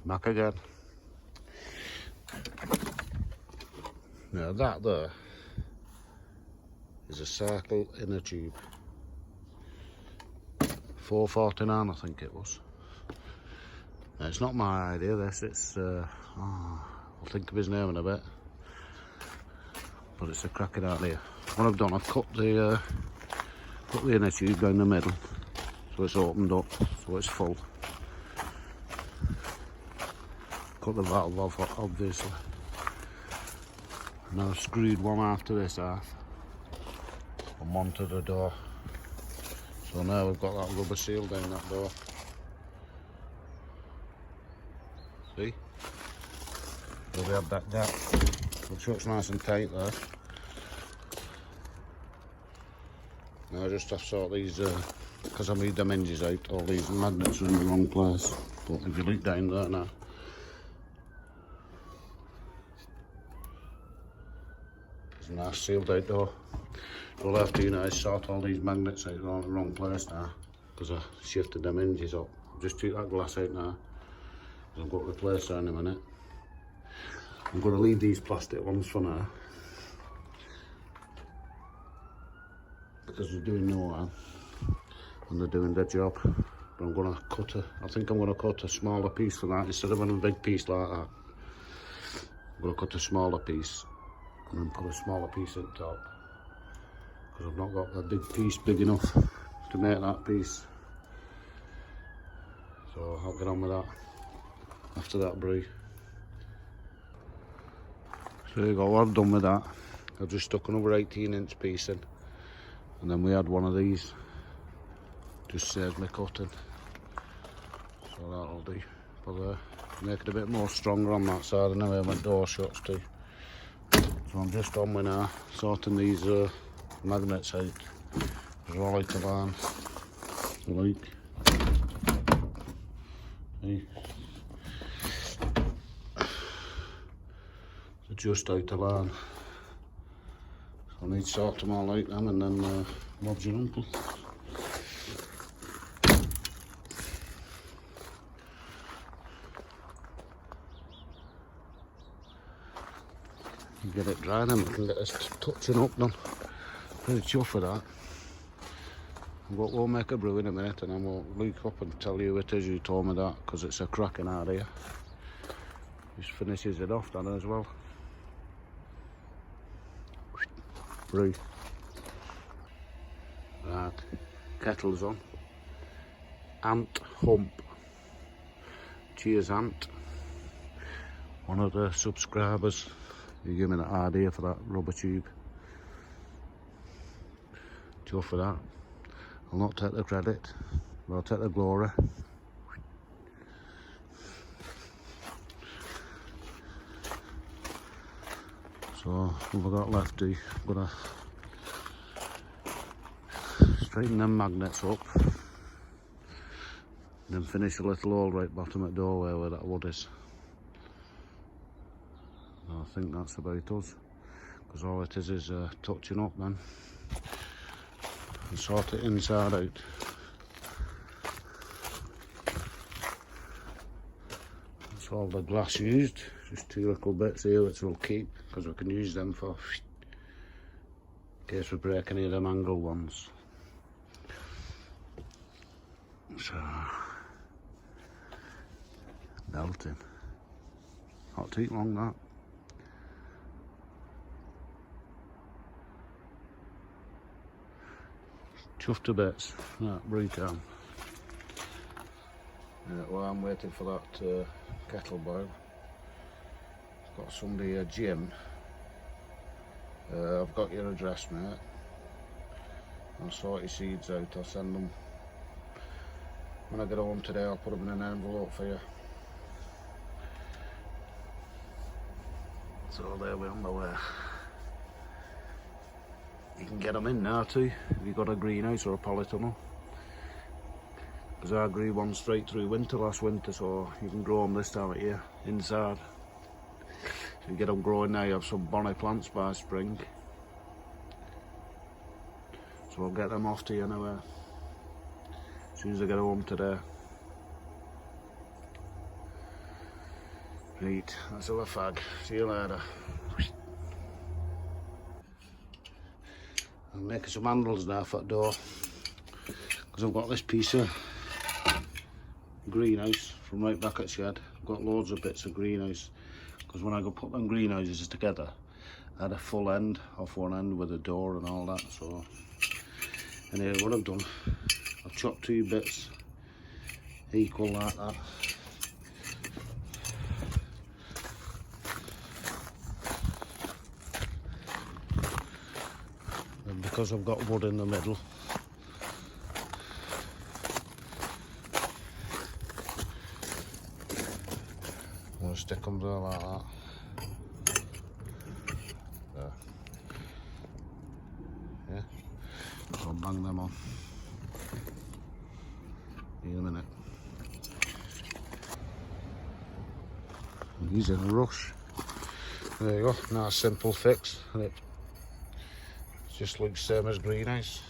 Back again. Now that there is a circle inner tube. 449 I think it was. Now, it's not my idea this, it's I'll think of his name in a bit. But it's a cracking idea. What I've done, I've cut the inner tube down the middle so it's opened up, so it's full. Cut the valve off obviously. And I've screwed one half to this half and one to the door. So now we've got that rubber seal down that door. See? So we have that gap, which looks nice and tight there. Now I just have to sort these, because I made them hinges out, all these magnets are in the wrong place. But if you look down there now, there's a nice sealed out door. All I have to do now is sort all these magnets out, they're all in the wrong place now, because I shifted them hinges up. I'll just take that glass out now, because I've got to replace her in a minute. I'm going to leave these plastic ones for now, because they're doing no harm and they're doing their job. But I'm going to I think I'm going to cut a smaller piece for that instead of having a big piece like that. I'm going to cut a smaller piece and then put a smaller piece on top, because I've not got a big piece big enough to make that piece. So I'll get on with that after that brew. So there you go, what I've done with that, I've just stuck another 18-inch piece in, and then we had one of these, just saves me cutting. So that'll do. But make it a bit more stronger on that side, and anyway my door shuts too. So I'm just on with now, sorting these magnets out. They're all out of line. So like, see? They're just out of line. So I need to sort them all out them, and then Bob's your uncle. Get it dry, then we can get this touching up done. Pretty chuffed with that. But we'll make a brew in a minute, and then we'll look up and tell you who it is who told me that, because it's a cracking idea. Just finishes it off then as well. Brew. Right, kettle's on. Ant Hump. Cheers, Ant. One of the subscribers. You give me that idea for that rubber tube. Chuffed for that. I'll not take the credit, but I'll take the glory. So what have I got left to? I'm gonna straighten them magnets up, then finish a little hole right bottom at doorway where that wood is. I think that's about us, because all it is touching up then and sort it inside out. That's all the glass used, just two little bits here which we'll keep, because we can use them for in case we break any of them angle ones. So belting, not too long that. Chuffed to bits, that brew time. While I'm waiting for that kettle boil, I've got somebody, Jim. I've got your address, mate. I'll sort your seeds out, I'll send them. When I get home today, I'll put them in an envelope for you. So there we're on the way. You can get them in now too, if you've got a greenhouse or a polytunnel. Because I grew one straight through winter last winter, so you can grow them this time of year, inside. So you get them growing now, you have some bonny plants by spring. So I'll get them off to you anyway, as soon as I get home today. Right, that's all a fag. See you later. I'm making some handles now for the door, because I've got this piece of greenhouse from right back at shed. I've got loads of bits of greenhouse, because when I go put them greenhouses together, I had a full end off one end with a door and all that. So anyway, what I've done, I've chopped 2 bits equal like that. And because I've got wood in the middle, I'm going to stick them there like that. There. Yeah, so I'll bang them on. In a minute. He's in a rush. There you go, nice simple fix. And it just looks same as greenhouse.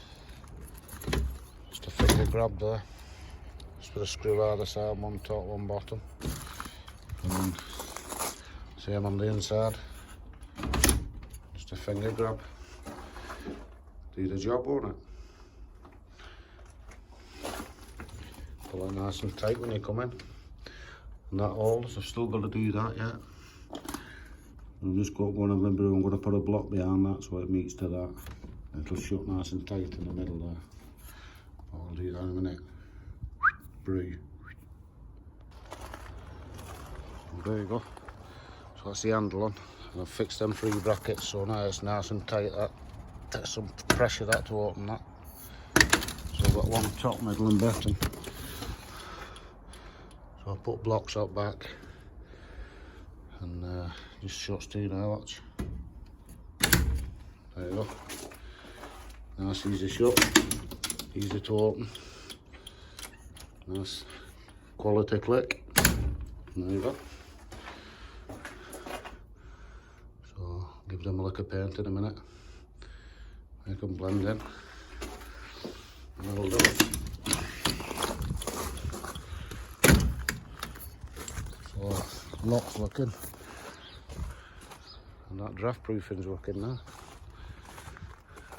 Just a finger grab there. Just put a screw either side, one top, one bottom. And then same on the inside. Just a finger grab. Do the job, won't it? Pull it nice and tight when you come in. And that all, so I've still got to do that yet. I've just got one of them, but I'm going to put a block behind that so it meets to that. It'll shut nice and tight in the middle there. I'll do that in a minute. Brew. There you go. So that's the handle on. And I've fixed them 3 brackets, so now it's nice and tight. That takes some pressure that to open that. So I've got one top, middle and bottom. So I'll put blocks up back and just shuts to now, watch. There you go. Nice easy shut, easy to open. Nice quality click. There you go. So give them a lick of paint in a minute. Make them blend in. And that'll do it. So lock's working. And that draft proofing's working now.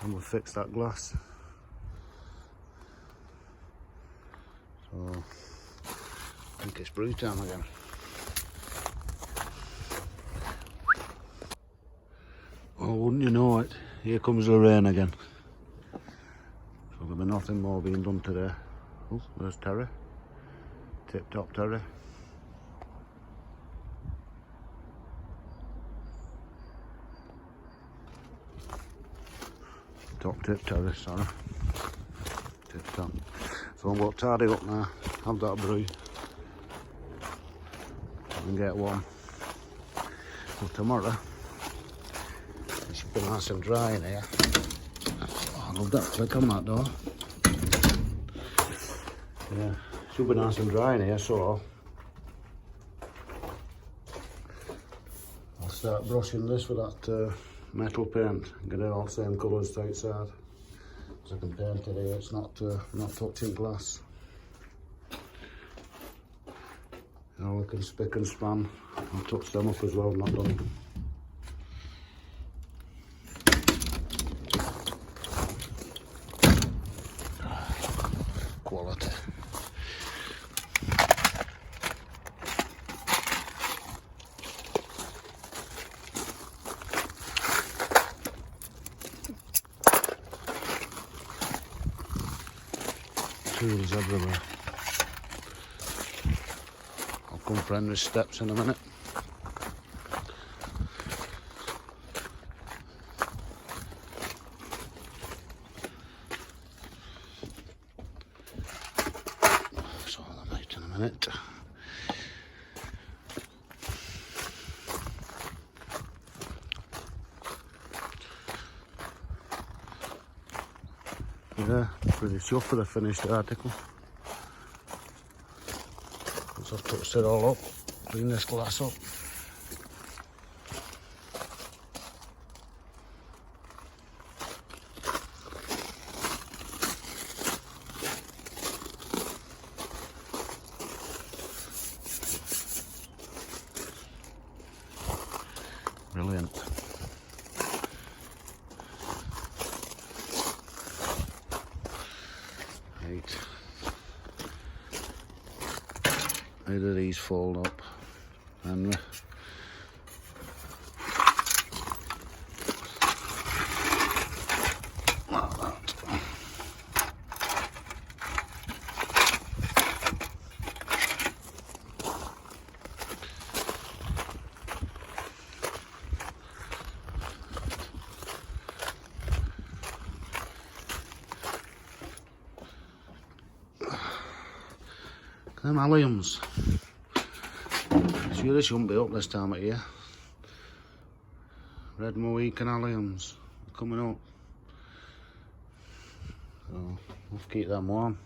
And we'll fix that glass. So I think it's brew time again. Oh, wouldn't you know it, here comes the rain again. So there'll be nothing more being done today. Oh, there's Terry. Tip top Terry. Top tip Terry, sorry. Tip top. So I'm going to tidy up now, have that brew and get one. So tomorrow it should be nice and dry in here. Oh, I love that click on that door. Yeah, should be nice and dry in here, so I'll start brushing this with that metal paint and get it all the same colours outside. So I can paint it here, it's not touching glass. You know, we can spick and span and touch them up as well, not done. Quality. Tools everywhere. I'll come for Henry's steps in a minute. Sort them out in a minute. Yeah, pretty chuffed with a finished article. Once I've touched it all up, clean this glass up. Brilliant. Right. How do these fold up? And like that. Them alliums. Sure, they shouldn't be up this time of year. Red Mohican alliums coming up. So we'll have to keep them warm.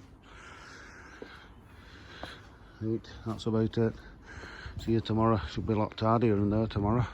Right, that's about it. See you tomorrow. Should be a lot tidier in there tomorrow.